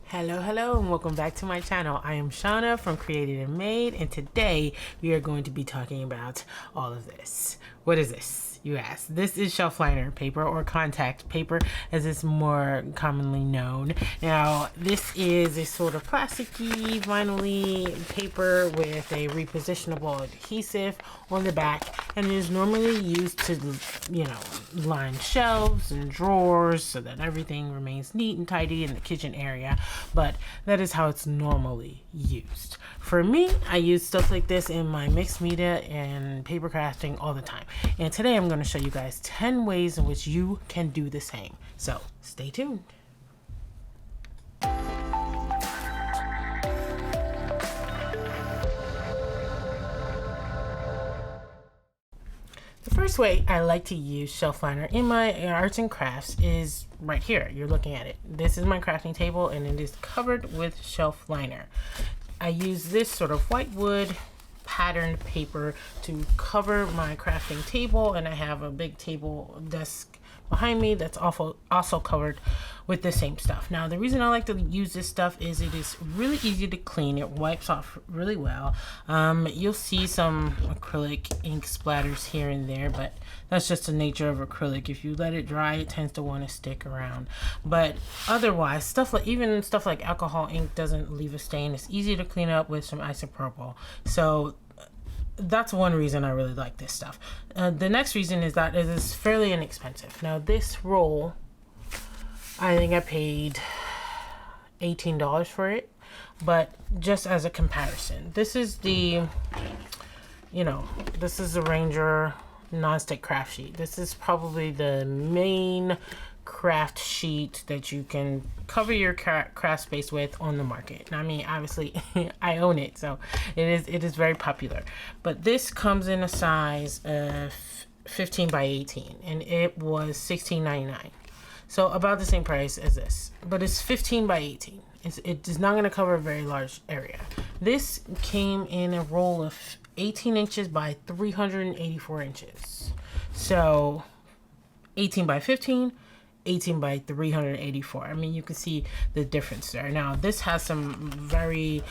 Hello, and welcome back to my channel. I am Shauna from Created and Made, and today we are going to be talking about all of this. What is this, you ask? This is shelf liner paper, or contact paper as it's more commonly known. Now, this is a sort of plasticky, vinyl-y paper with a repositionable adhesive on the back, and it is normally used to, line shelves and drawers so that everything remains neat and tidy in the kitchen area. But that is how it's normally used. For me, I use stuff like this in my mixed media and paper crafting all the time. And today I'm going to show you guys 10 ways in which you can do the same. So stay tuned. The first way I like to use shelf liner in my arts and crafts is right here. You're looking at it. This is my crafting table and it is covered with shelf liner. I use this sort of white wood patterned paper to cover my crafting table, and I have a big table desk behind me that's also covered with the same stuff. Now, the reason I like to use this stuff is it is really easy to clean. It wipes off really well. You'll see some acrylic ink splatters here and there, but that's just the nature of acrylic. If you let it dry, it tends to want to stick around. But otherwise, even stuff like alcohol ink doesn't leave a stain. It's easy to clean up with some isopropyl. So that's one reason I really like this stuff. The next reason is that it is fairly inexpensive. Now, this roll, I think I paid $18 for it, but just as a comparison, this is the Ranger nonstick craft sheet. This is probably the main craft sheet that you can cover your craft space with on the market. I mean, obviously I own it, so it is very popular, but this comes in a size of 15 by 18 and it was $16.99, so about the same price as this, but it's 15 by 18. It is not going to cover a very large area. This came in a roll of 18 inches by 384 inches, so 18 by 15, 18 by 384. I mean, you can see the difference there. Now, this has some very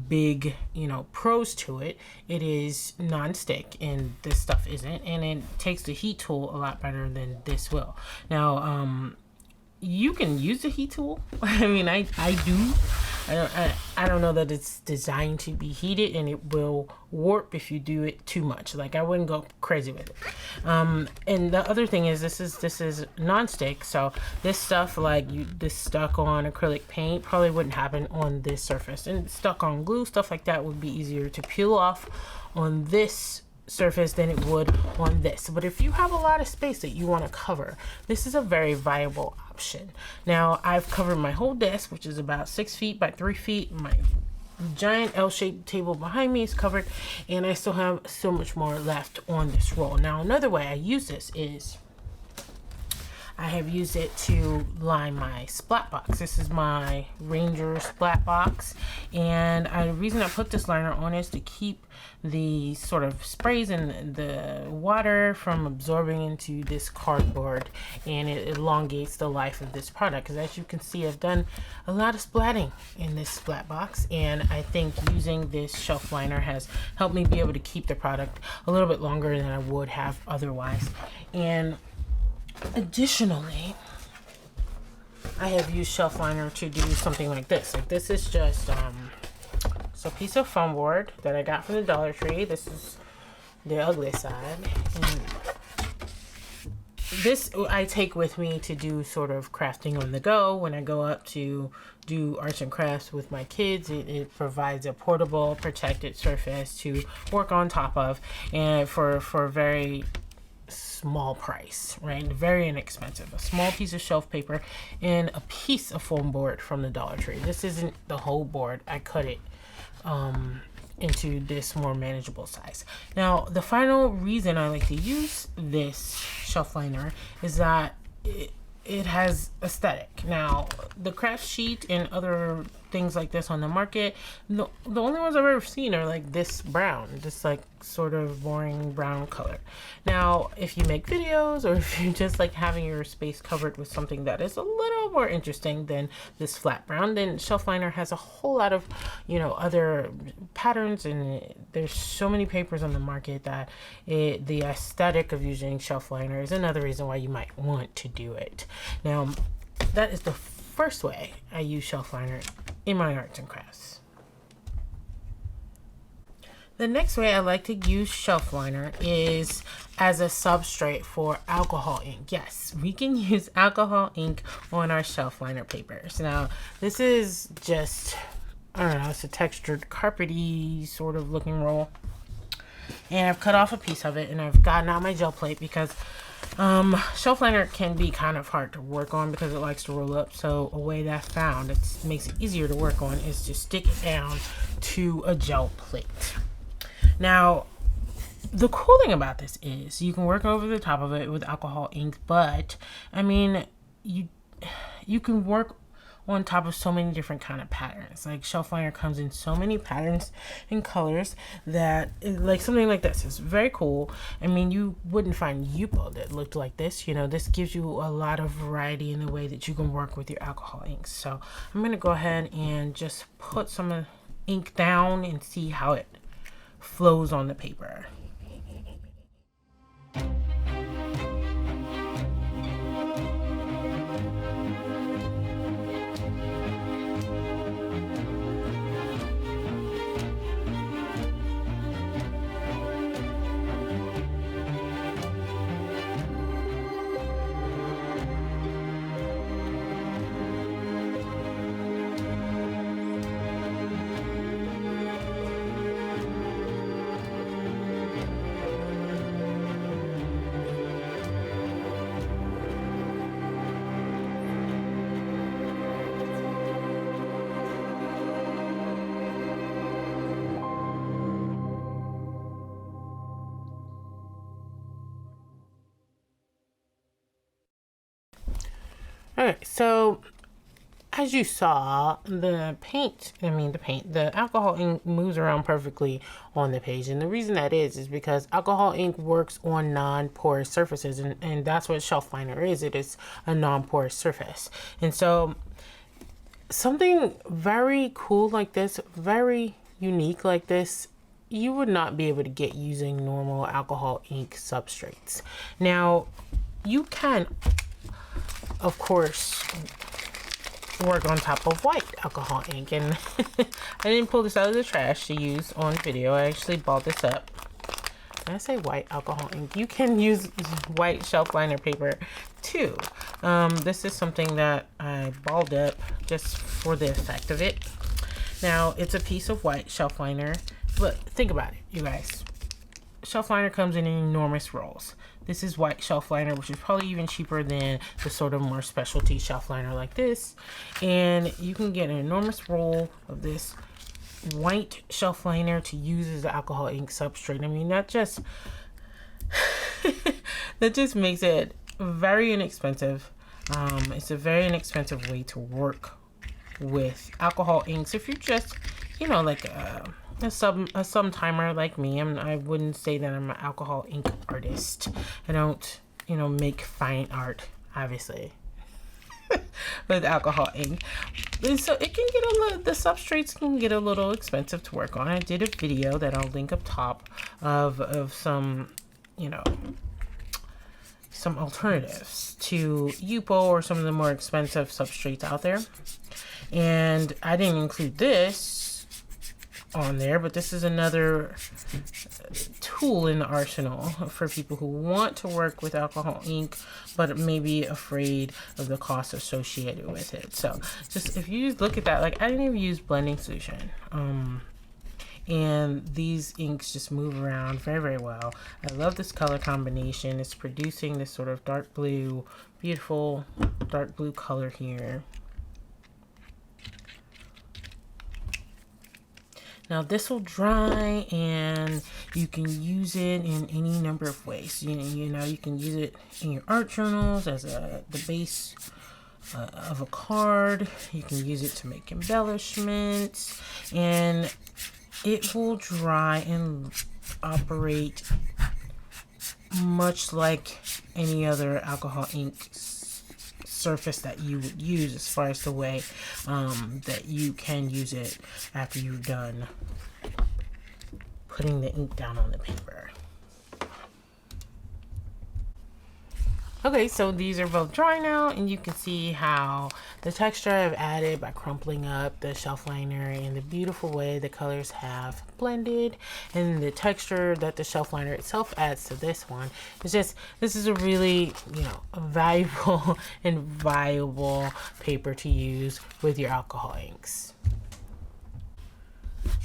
big, pros to it. It is non-stick and this stuff isn't, and it takes the heat tool a lot better than this will. Now, you can use the heat tool. I mean, I do. I don't know that it's designed to be heated, and it will warp if you do it too much. Like, I wouldn't go crazy with it. And the other thing is this is non-stick, so this stuff, like this stuck on acrylic paint, probably wouldn't happen on this surface. And stuck on glue, stuff like that, would be easier to peel off on this surface than it would on this. But if you have a lot of space that you want to cover, this is a very viable option. Now, I've covered my whole desk, which is about 6 feet by 3 feet. My giant L-shaped table behind me is covered, and I still have so much more left on this roll. Now, another way I use this is I have used it to line my splat box. This is my Ranger splat box, and the reason I put this liner on is to keep the sort of sprays and the water from absorbing into this cardboard, and it elongates the life of this product. Because as you can see, I've done a lot of splatting in this splat box, and I think using this shelf liner has helped me be able to keep the product a little bit longer than I would have otherwise. And additionally, I have used shelf liner to do something like this. Like, this is just it's a piece of foam board that I got from the Dollar Tree. This is the ugly side, and this I take with me to do sort of crafting on the go when I go up to do arts and crafts with my kids. It provides a portable, protected surface to work on top of, and for a very small price, right? Very inexpensive. A small piece of shelf paper and a piece of foam board from the Dollar Tree. This isn't the whole board. I cut it into this more manageable size. Now, the final reason I like to use this shelf liner is that it has aesthetic. Now, the craft sheet and other things like this on the market. The only ones I've ever seen are like this brown, this like sort of boring brown color. Now, if you make videos or if you're just like having your space covered with something that is a little more interesting than this flat brown, then shelf liner has a whole lot of, you know, other patterns, and there's so many papers on the market that the aesthetic of using shelf liner is another reason why you might want to do it. Now, that is the first way I use shelf liner in my arts and crafts. The next way I like to use shelf liner is as a substrate for alcohol ink. Yes, we can use alcohol ink on our shelf liner papers. Now, this is just, I don't know, it's a textured carpety sort of looking roll. And I've cut off a piece of it and I've gotten out my gel plate because shelf liner can be kind of hard to work on because it likes to roll up. So a way that I found that makes it easier to work on is to stick it down to a gel plate. Now, the cool thing about this is you can work over the top of it with alcohol ink, but I mean, you can work on top of so many different kind of patterns. Like shelf liner comes in so many patterns and colors that like something like this is very cool. I mean, you wouldn't find Yupo that looked like this. You know, this gives you a lot of variety in the way that you can work with your alcohol inks. So I'm gonna go ahead and just put some ink down and see how it flows on the paper. Alright, so as you saw, the alcohol ink moves around perfectly on the page. And the reason that is because alcohol ink works on non-porous surfaces, and that's what shelf liner is. It is a non-porous surface. And so something very cool like this, very unique like this, you would not be able to get using normal alcohol ink substrates. Now, you can, of course, work on top of white alcohol ink, and I didn't pull this out of the trash to use on video. I actually balled this up. When I say white alcohol ink, you can use white shelf liner paper too. This is something that I balled up just for the effect of it. Now, it's a piece of white shelf liner, but think about it, you guys. Shelf liner comes in enormous rolls. This is white shelf liner, which is probably even cheaper than the sort of more specialty shelf liner like this. And you can get an enormous roll of this white shelf liner to use as an alcohol ink substrate. I mean, that just that just makes it very inexpensive. It's a very inexpensive way to work with alcohol inks. If you're just, you know, like a sometime like me, I wouldn't say that I'm an alcohol ink artist. I don't, you know, make fine art, obviously, with alcohol ink. And so it can get a little, the substrates can get a little expensive to work on. I did a video that I'll link up top of some, you know, some alternatives to Yupo or some of the more expensive substrates out there. And I didn't include this on there, but this is another tool in the arsenal for people who want to work with alcohol ink but may be afraid of the cost associated with it. So just if you look at that, like I didn't even use blending solution, and these inks just move around very, very well. I love this color combination. It's producing this sort of dark blue, beautiful dark blue color here. Now this will dry and you can use it in any number of ways. You know, you can use it in your art journals as the base of a card. You can use it to make embellishments, and it will dry and operate much like any other alcohol ink surface that you would use, as far as the way that you can use it after you've done putting the ink down on the paper. Okay, so these are both dry now, and you can see how the texture I've added by crumpling up the shelf liner and the beautiful way the colors have blended, and the texture that the shelf liner itself adds to this one. It's just, this is a really, you know, a valuable and viable paper to use with your alcohol inks.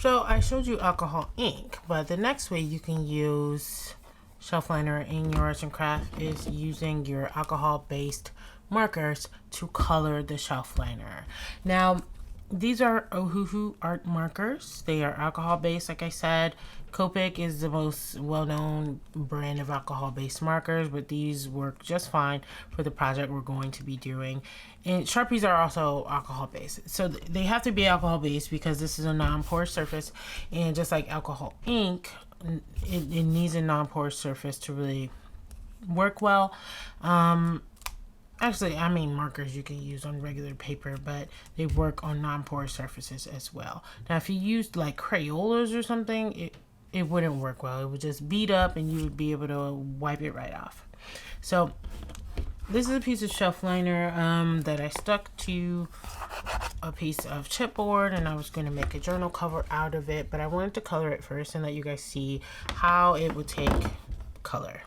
So I showed you alcohol ink, but the next way you can use shelf liner in your arts and craft is using your alcohol based markers to color the shelf liner. Now, these are Ohuhu art markers. They are alcohol based, like I said. Copic is the most well-known brand of alcohol-based markers, but these work just fine for the project we're going to be doing. And Sharpies are also alcohol-based. So they have to be alcohol-based because this is a non-porous surface, and just like alcohol ink, it needs a non-porous surface to really work well. Actually, I mean markers you can use on regular paper, but they work on non-porous surfaces as well. Now, if you used like Crayolas or something, it wouldn't work well. It would just bead up and you would be able to wipe it right off. So this is a piece of shelf liner that I stuck to a piece of chipboard, and I was going to make a journal cover out of it, but I wanted to color it first and let you guys see how it would take color.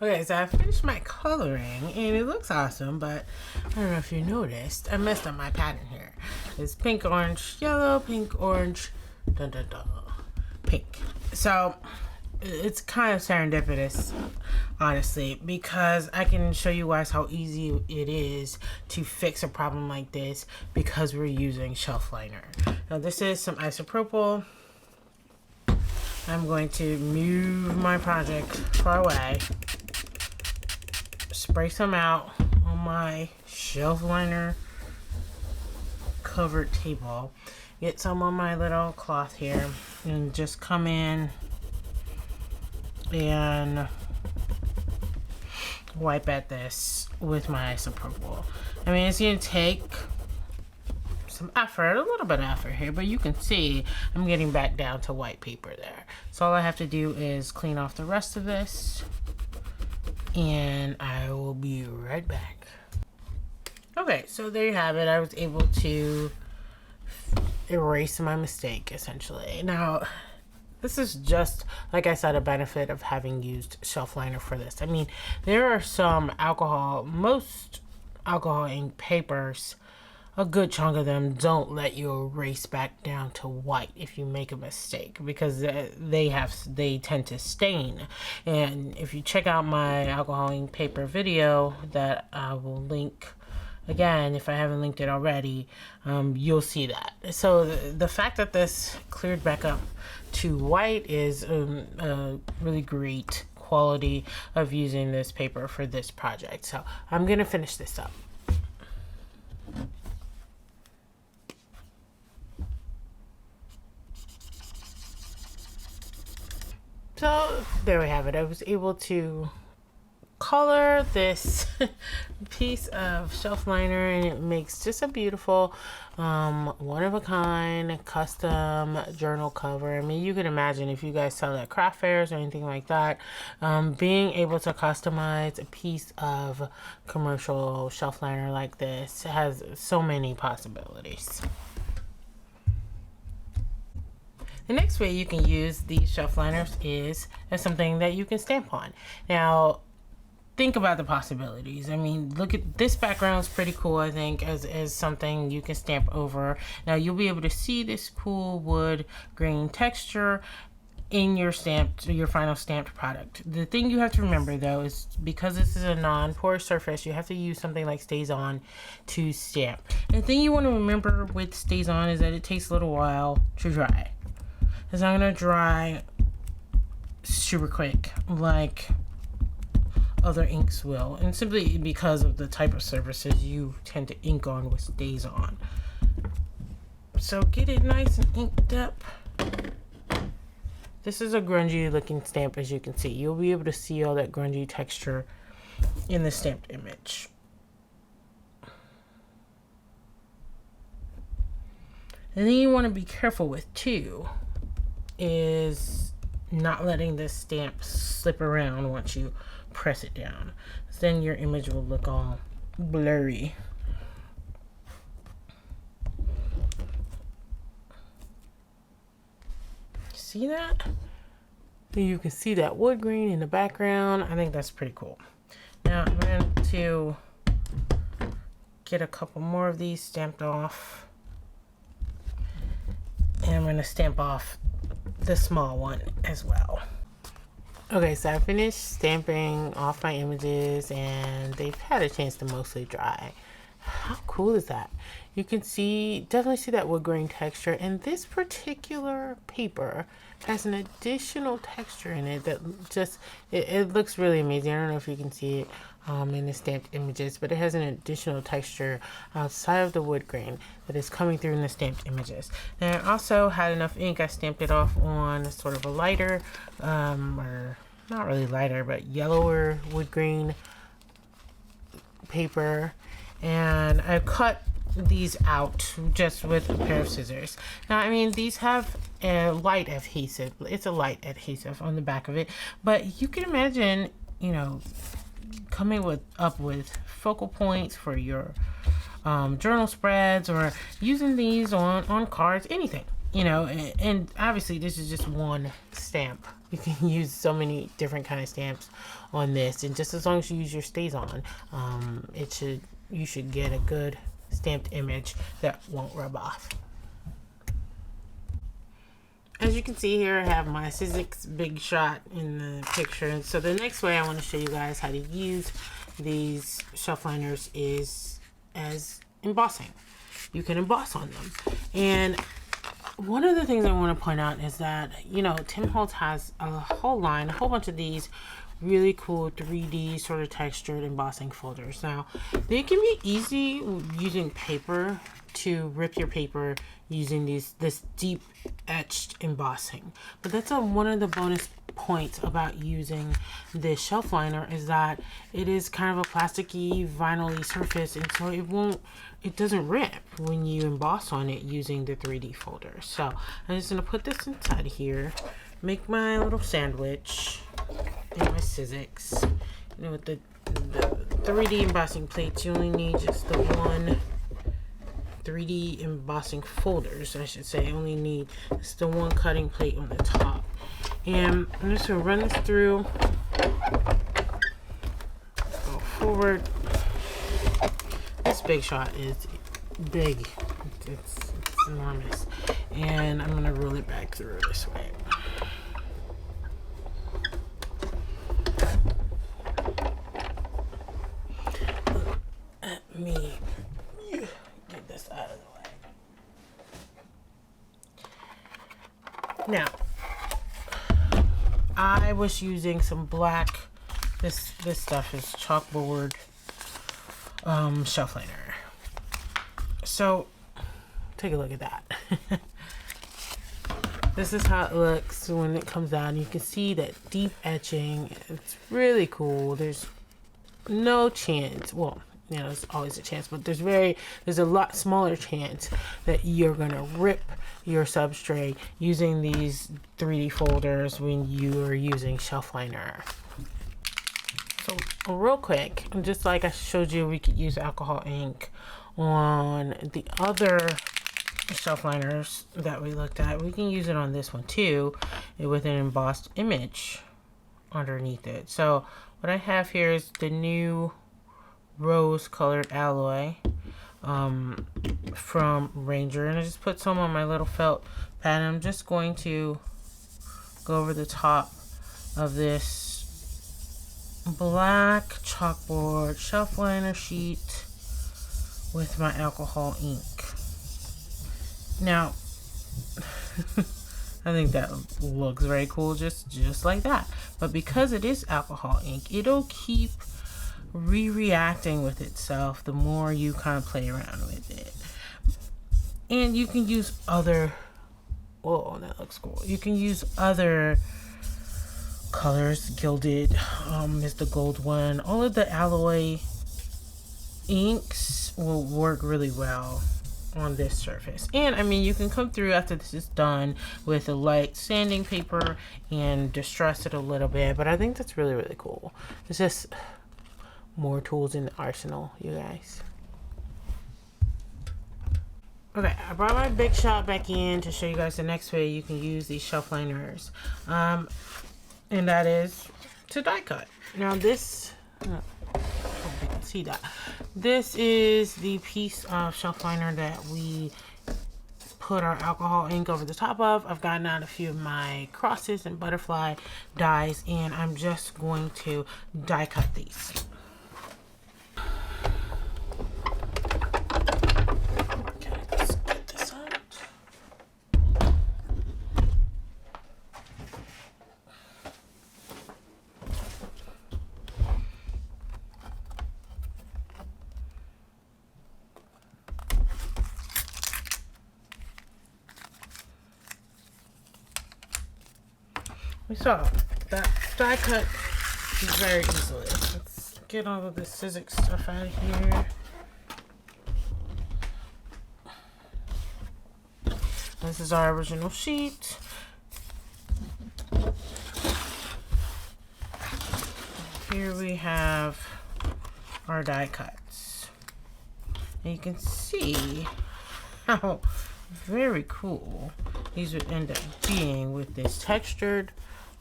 Okay, so I finished my coloring and it looks awesome, but I don't know if you noticed, I messed up my pattern here. It's pink, orange, yellow, pink, orange, dun, dun, dun, pink. So it's kind of serendipitous, honestly, because I can show you guys how easy it is to fix a problem like this because we're using shelf liner. Now this is some isopropyl. I'm going to move my project far away. Spray some out on my shelf liner covered table. Get some on my little cloth here and just come in and wipe at this with my isopropyl. I mean, it's going to take some effort, a little bit of effort here, but you can see I'm getting back down to white paper there. So all I have to do is clean off the rest of this, and I will be right back. Okay, so there you have it. I was able to erase my mistake, essentially. Now, this is just, like I said, a benefit of having used shelf liner for this. I mean, there are some most alcohol ink papers, a good chunk of them don't let you erase back down to white if you make a mistake, because they tend to stain. And if you check out my alcohol ink paper video that I will link again, if I haven't linked it already, you'll see that. So the fact that this cleared back up to white is a really great quality of using this paper for this project. So I'm gonna finish this up. So there we have it. I was able to color this piece of shelf liner, and it makes just a beautiful one-of-a-kind custom journal cover. I mean, you can imagine if you guys sell at craft fairs or anything like that, being able to customize a piece of commercial shelf liner like this has so many possibilities. The next way you can use these shelf liners is as something that you can stamp on. Now, think about the possibilities. I mean, look at this background is pretty cool, I think, as something you can stamp over. Now you'll be able to see this cool wood grain texture in your final stamped product. The thing you have to remember though is because this is a non-porous surface, you have to use something like Stays On to stamp. And the thing you want to remember with Stays On is that it takes a little while to dry. It's not gonna dry super quick like other inks will, and simply because of the type of surfaces you tend to ink on with Stays On. So get it nice and inked up. This is a grungy looking stamp, as you can see. You'll be able to see all that grungy texture in the stamped image. And then you want to be careful with too is not letting this stamp slip around once you press it down. Then your image will look all blurry. See that? You can see that wood grain in the background. I think that's pretty cool. Now I'm going to get a couple more of these stamped off. And I'm going to stamp off the small one as well. Okay, so I finished stamping off my images and they've had a chance to mostly dry. How cool is that? You can see, definitely see that wood grain texture, and this particular paper has an additional texture in it that just, it looks really amazing. I don't know if you can see it in the stamped images, but it has an additional texture outside of the wood grain that is coming through in the stamped images. Now I also had enough ink, I stamped it off on sort of a lighter, or not really lighter, but yellower wood grain paper, and I cut these out just with a pair of scissors. Now, I mean, these have a light adhesive. It's a light adhesive on the back of it, but you can imagine, you know, coming up with focal points for your journal spreads, or using these on cards, anything, you know. And obviously this is just one stamp. You can use so many different kind of stamps on this, and just as long as you use your Stays On, you should get a good stamped image that won't rub off. As you can see here, I have my Sizzix Big Shot in the picture. So the next way I want to show you guys how to use these shelf liners is as embossing. You can emboss on them. And one of the things I want to point out is that, you know, Tim Holtz has a whole bunch of these really cool 3D sort of textured embossing folders. Now, they can be easy using paper to rip your paper using this deep etched embossing. But that's one of the bonus points about using this shelf liner, is that it is kind of a plasticky, vinyl-y surface, and so it doesn't rip when you emboss on it using the 3D folder. So I'm just gonna put this inside here, make my little sandwich in my Sizzix. You know, with the 3D embossing plates, you only need just the one 3D embossing folders, I should say. You only need just the one cutting plate on the top. And I'm just gonna run this through, go forward. This Big Shot is big, it's enormous. And I'm gonna roll it back through this way. Let me get this out of the way. Now, I was using some black, this stuff is chalkboard shelf liner. So take a look at that. This is how it looks when it comes out. You can see that deep etching. It's really cool. There's no chance, well, you know, there's always a chance, but there's a lot smaller chance that you're gonna rip your substrate using these 3D folders when you are using shelf liner. So real quick, just like I showed you, we could use alcohol ink on the other shelf liners that we looked at. We can use it on this one too, with an embossed image. underneath it. So what I have here is the new rose colored alloy from Ranger, and I just put some on my little felt pad. I'm just going to go over the top of this black chalkboard shelf liner sheet with my alcohol ink. Now I think that looks very cool just like that, but because it is alcohol ink, it'll keep reacting with itself the more you kind of play around with it. And you can use other, oh, that looks cool. You can use other colors. Gilded is the gold one. All of the alloy inks will work really well on this surface. And I mean, you can come through after this is done with a light sanding paper and distress it a little bit, but I think that's really cool. It's just more tools in the arsenal, you guys. Okay, I brought my Big Shot back in to show you guys the next way you can use these shelf liners, and that is to die cut. Now this, I hope you can see that. This is the piece of shelf liner that we put our alcohol ink over the top of. I've gotten out a few of my crosses and butterfly dies, and I'm just going to die cut these. We saw that die cut very easily. Let's get all of this scissor stuff out of here. This is our original sheet. Here we have our die cuts. And you can see how very cool these would end up being with this textured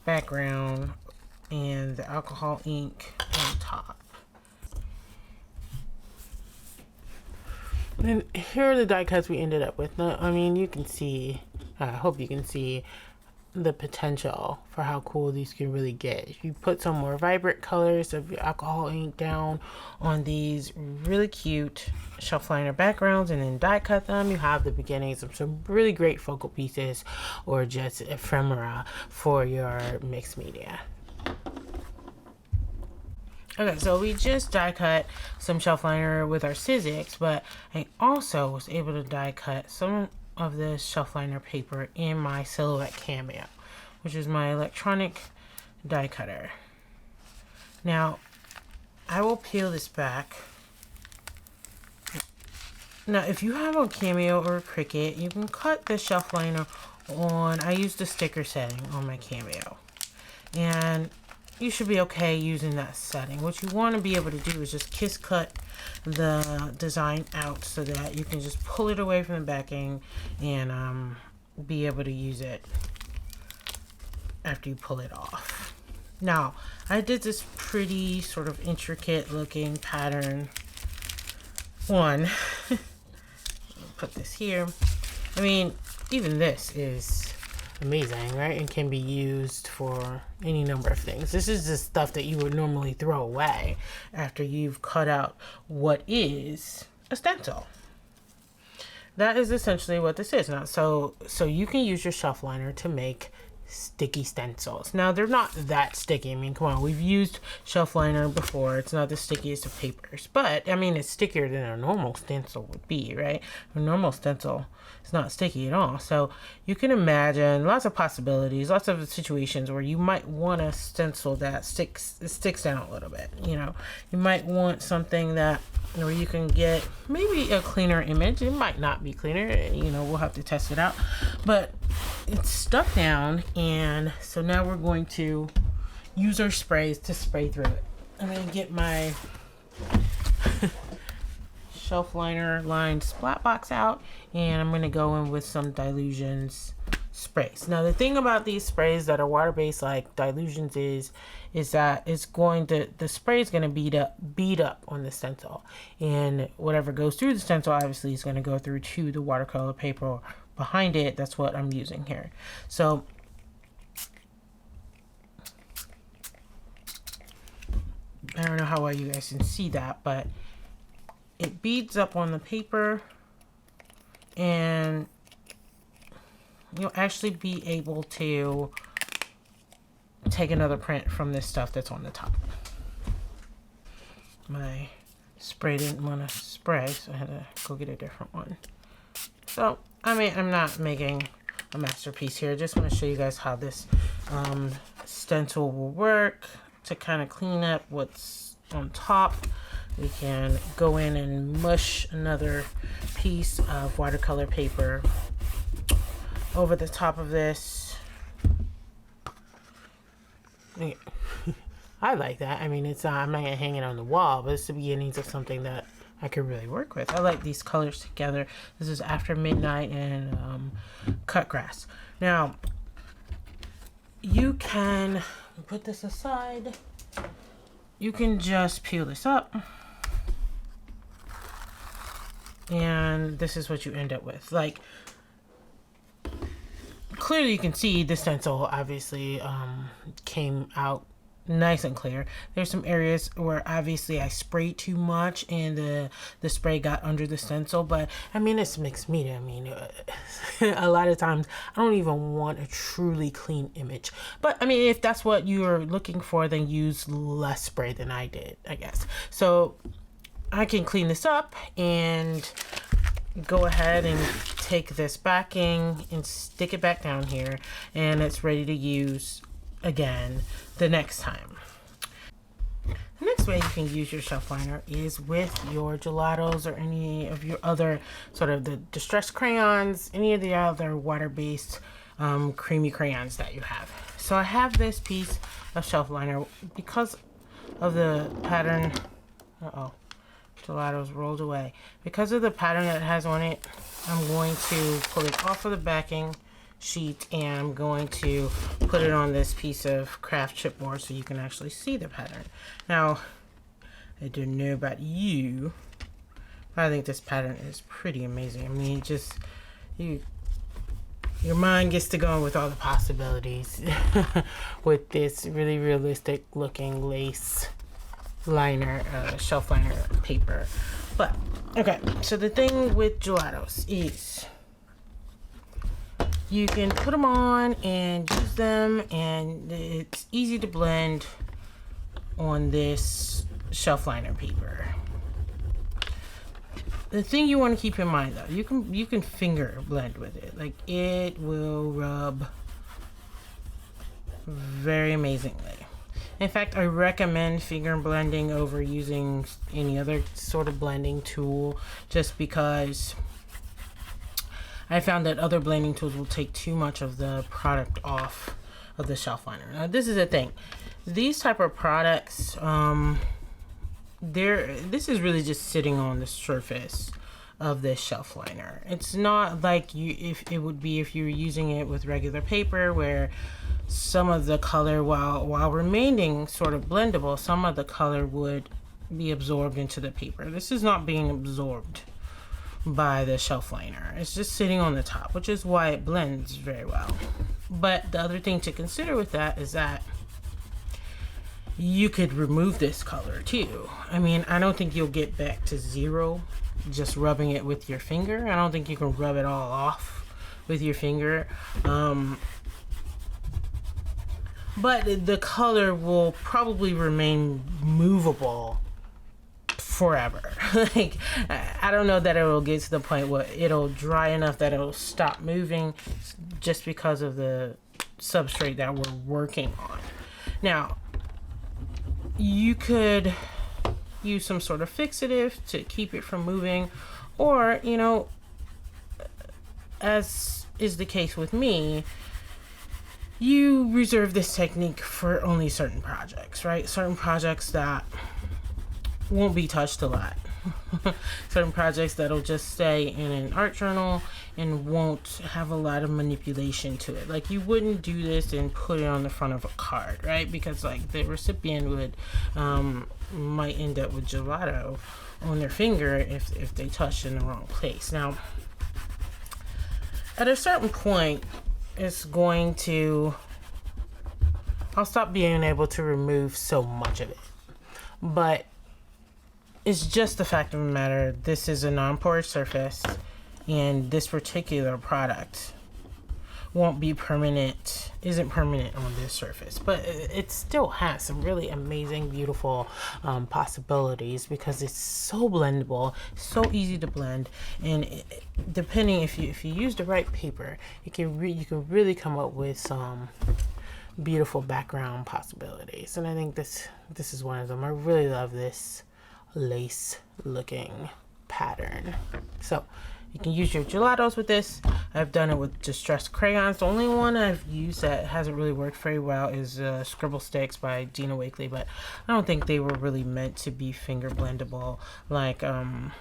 background and the alcohol ink on top. And here are the die cuts we ended up with. Now, I mean, you can see, I hope you can see the potential for how cool these can really get. If you put some more vibrant colors of your alcohol ink down on these really cute shelf liner backgrounds and then die cut them, you have the beginnings of some really great focal pieces or just ephemera for your mixed media. Okay, so we just die cut some shelf liner with our Sizzix, but I also was able to die cut some of this shelf liner paper in my Silhouette Cameo, which is my electronic die cutter. Now, I will peel this back. Now, if you have a Cameo or a Cricut, you can cut the shelf liner on, I use the sticker setting on my Cameo. And you should be okay using that setting. What you want to be able to do is just kiss cut the design out so that you can just pull it away from the backing and be able to use it after you pull it off. Now, I did this pretty sort of intricate looking pattern one. Put this here. I mean, even this is amazing, right? And can be used for any number of things. This is the stuff that you would normally throw away after you've cut out what is a stencil. That is essentially what this is now. So you can use your shelf liner to make sticky stencils. Now, they're not that sticky. I mean, come on, we've used shelf liner before. It's not the stickiest of papers, but I mean, it's stickier than a normal stencil would be, right? A normal stencil is not sticky at all. So you can imagine lots of possibilities, lots of situations where you might want a stencil that sticks down a little bit. You know, you might want something that where you can get maybe a cleaner image. It might not be cleaner, you know, we'll have to test it out, but it's stuck down. And so now we're going to use our sprays to spray through it. I'm going to get my shelf liner lined splat box out, and I'm going to go in with some dilutions sprays. Now the thing about these sprays that are water-based like Dilutions is that it's going to, the spray is going to bead up on the stencil, and whatever goes through the stencil obviously is going to go through to the watercolor paper behind it. That's what I'm using here. So I don't know how well you guys can see that, but it beads up on the paper, and you'll actually be able to take another print from this stuff that's on the top. My spray didn't want to spray, so I had to go get a different one. So, I mean, I'm not making a masterpiece here. I just want to show you guys how this stencil will work. To kind of clean up what's on top, we can go in and mush another piece of watercolor paper over the top of this. I like that. I mean, it's I'm not gonna hang it on the wall, but it's the beginnings of something that I could really work with. I like these colors together. This is After Midnight and Cut Grass. Now, you can put this aside. You can just peel this up, and this is what you end up with. Like, clearly you can see the stencil obviously came out nice and clear. There's some areas where obviously I sprayed too much and the spray got under the stencil, but I mean, it's mixed media. I mean, a lot of times I don't even want a truly clean image, but I mean, if that's what you're looking for, then use less spray than I did, I guess. So I can clean this up and go ahead and take this backing and stick it back down here, and it's ready to use again the next time. The next way you can use your shelf liner is with your Gelatos or any of your other sort of the distressed crayons, any of the other water-based creamy crayons that you have. So I have this piece of shelf liner because of the pattern. Gelatos rolled away. Because of the pattern that it has on it, I'm going to pull it off of the backing sheet, and I'm going to put it on this piece of craft chipboard so you can actually see the pattern. Now, I don't know about you, but I think this pattern is pretty amazing. I mean, just your mind gets to going with all the possibilities with this really realistic looking lace liner, shelf liner paper. But okay, so the thing with Gelatos is you can put them on and use them, and it's easy to blend on this shelf liner paper. The thing you want to keep in mind though, you can finger blend with it. Like, it will rub very amazingly. In fact, I recommend finger blending over using any other sort of blending tool, just because I found that other blending tools will take too much of the product off of the shelf liner. Now, this is the thing. These type of products, this is really just sitting on the surface of this shelf liner. It's not like if it would be if you were using it with regular paper, where some of the color, while remaining sort of blendable, some of the color would be absorbed into the paper. This is not being absorbed by the shelf liner. It's just sitting on the top, which is why it blends very well. But the other thing to consider with that is that you could remove this color too. I mean, I don't think you'll get back to zero just rubbing it with your finger. I don't think you can rub it all off with your finger. But the color will probably remain movable forever. Like, I don't know that it will get to the point where it'll dry enough that it'll stop moving, just because of the substrate that we're working on. Now, you could use some sort of fixative to keep it from moving, or, you know, as is the case with me, you reserve this technique for only certain projects, right? Certain projects that won't be touched a lot. Certain projects that'll just stay in an art journal and won't have a lot of manipulation to it. Like you wouldn't do this and put it on the front of a card, right? Because like the recipient would might end up with gelato on their finger if they touched in the wrong place. Now, at a certain point, it's going to, I'll stop being able to remove so much of it. But it's just the fact of the matter, this is a non-porous surface, and this particular product won't be permanent, isn't permanent on this surface, but it still has some really amazing, beautiful possibilities because it's so blendable, so easy to blend, and depending if you use the right paper, you can really come up with some beautiful background possibilities. And I think this is one of them. I really love this lace looking pattern. So you can use your gelatos with this. I've done it with distressed crayons. The only one I've used that hasn't really worked very well is Scribble Sticks by Gina Wakely, but I don't think they were really meant to be finger blendable like a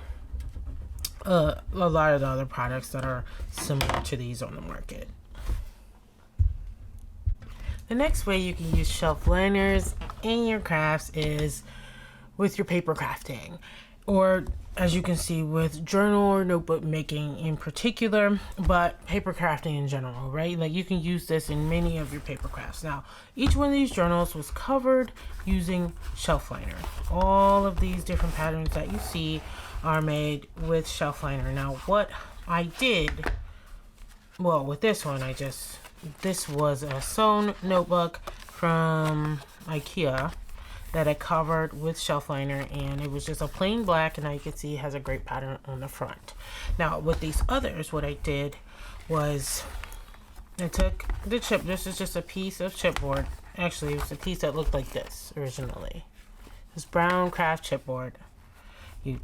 lot of the other products that are similar to these on the market. The next way you can use shelf liners in your crafts is with your paper crafting, or as you can see with journal or notebook making in particular, but paper crafting in general, right? Like you can use this in many of your paper crafts. Now, each one of these journals was covered using shelf liner. All of these different patterns that you see are made with shelf liner. Now, what I did, well, with this one, this was a sewn notebook from IKEA that I covered with shelf liner, and it was just a plain black, and now you can see it has a great pattern on the front. Now with these others, what I did was I took the chip, this is just a piece of chipboard. Actually, it was a piece that looked like this originally. This brown craft chipboard. You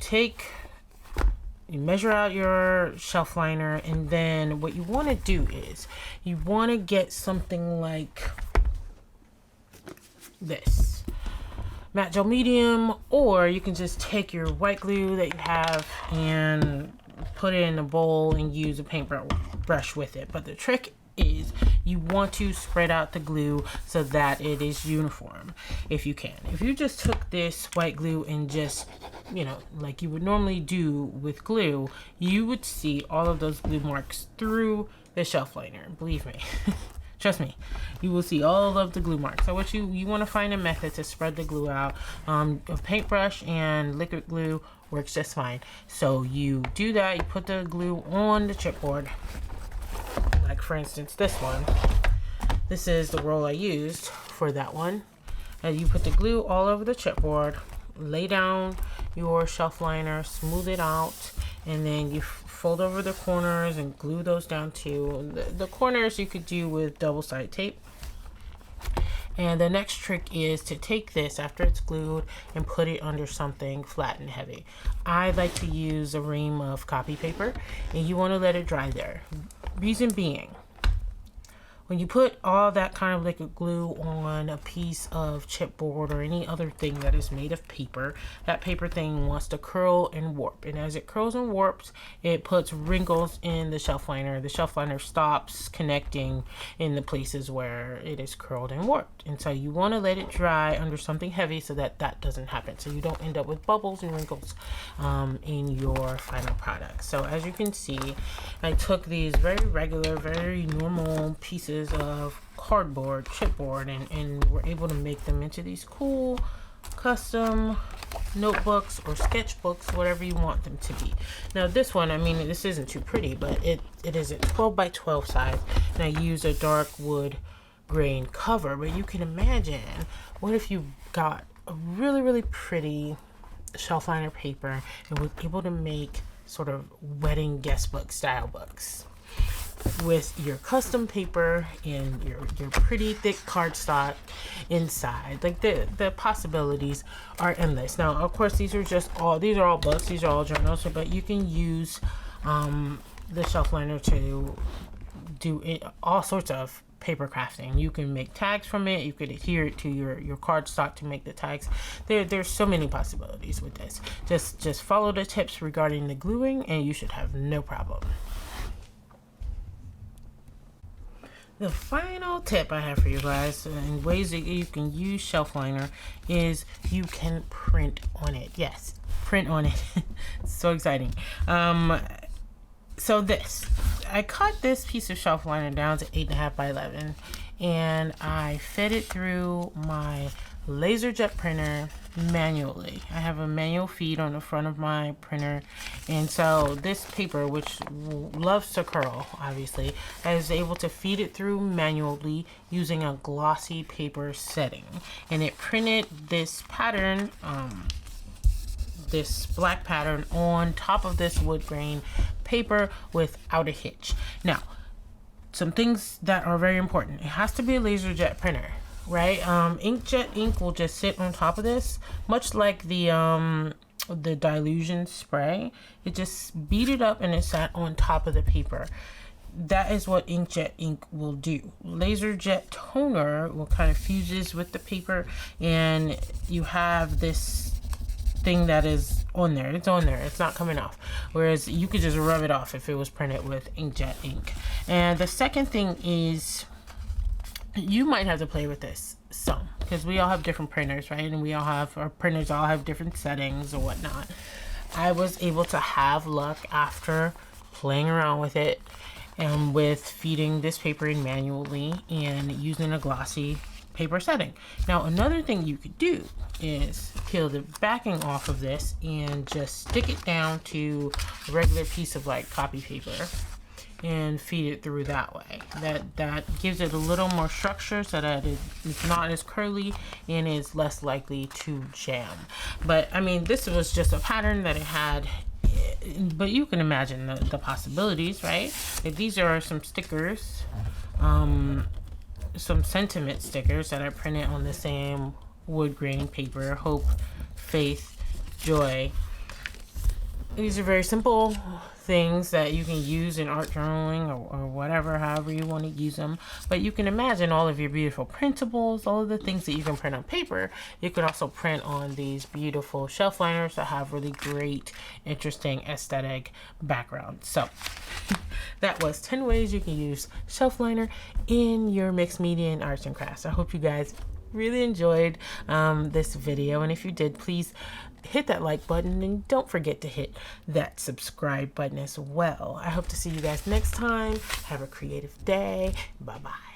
measure out your shelf liner, and then what you want to do is you want to get something like this. Matte gel medium, or you can just take your white glue that you have and put it in a bowl and use a paintbrush with it. But the trick is you want to spread out the glue so that it is uniform if you can. If you just took this white glue and just, like you would normally do with glue, you would see all of those glue marks through the shelf liner. Believe me. Trust me, you will see all of the glue marks. So what you want to find a method to spread the glue out. A paintbrush and liquid glue works just fine. So you do that, you put the glue on the chipboard. Like for instance, this one. This is the roll I used for that one. And you put the glue all over the chipboard, lay down your shelf liner, smooth it out, and then you fold over the corners and glue those down too. The corners you could do with double-sided tape. And the next trick is to take this after it's glued and put it under something flat and heavy. I like to use a ream of copy paper, and you want to let it dry there. Reason being, when you put all that kind of liquid glue on a piece of chipboard or any other thing that is made of paper, that paper thing wants to curl and warp. And as it curls and warps, it puts wrinkles in the shelf liner. The shelf liner stops connecting in the places where it is curled and warped. And so you want to let it dry under something heavy so that that doesn't happen. So you don't end up with bubbles and wrinkles in your final product. So as you can see, I took these very regular, very normal pieces of cardboard, chipboard, and we're able to make them into these cool custom notebooks or sketchbooks, whatever you want them to be. Now this one, I mean, this isn't too pretty, but it is a 12 by 12 size, and I use a dark wood grain cover. But you can imagine, what if you got a really, really pretty shelf liner paper and was able to make sort of wedding guest book style books with your custom paper and your pretty thick cardstock inside. Like the possibilities are endless. Now of course these are all books, these are all journals, but you can use the shelf liner to do all sorts of paper crafting. You can make tags from it. You could adhere it to your cardstock to make the tags. There's so many possibilities with this. Just follow the tips regarding the gluing and you should have no problem. The final tip I have for you guys and ways that you can use shelf liner is you can print on it. Yes, print on it. It's so exciting. So I cut this piece of shelf liner down to 8.5 by 11 and I fed it through my laser jet printer manually. I have a manual feed on the front of my printer, and so this paper, which loves to curl obviously, I was able to feed it through manually using a glossy paper setting, and it printed this pattern, this black pattern on top of this wood grain paper without a hitch. Now, some things that are very important: it has to be a laser jet printer, right? Inkjet ink will just sit on top of this, much like the dilution spray. It just beat it up and it sat on top of the paper. That is what inkjet ink will do. Laser jet toner will kind of fuses with the paper, and you have this thing that is on there. It's on there. It's not coming off. Whereas you could just rub it off if it was printed with inkjet ink. And the second thing is, you might have to play with this some, because we all have different printers, right? And our printers all have different settings or whatnot. I was able to have luck after playing around with it and with feeding this paper in manually and using a glossy paper setting. Now, another thing you could do is peel the backing off of this and just stick it down to a regular piece of like copy paper and feed it through that way. That gives it a little more structure so that it's not as curly and is less likely to jam. But I mean, this was just a pattern that it had, but you can imagine the possibilities, right? If these are some stickers, some sentiment stickers that I printed on the same wood grain paper: hope, faith, joy. These are very simple things that you can use in art journaling or whatever, however you want to use them. But you can imagine all of your beautiful printables, all of the things that you can print on paper, you can also print on these beautiful shelf liners that have really great, interesting aesthetic backgrounds. So that was 10 ways you can use shelf liner in your mixed media and arts and crafts. I hope you guys really enjoyed this video, and if you did, please hit that like button and don't forget to hit that subscribe button as well. I hope to see you guys next time. Have a creative day. Bye bye.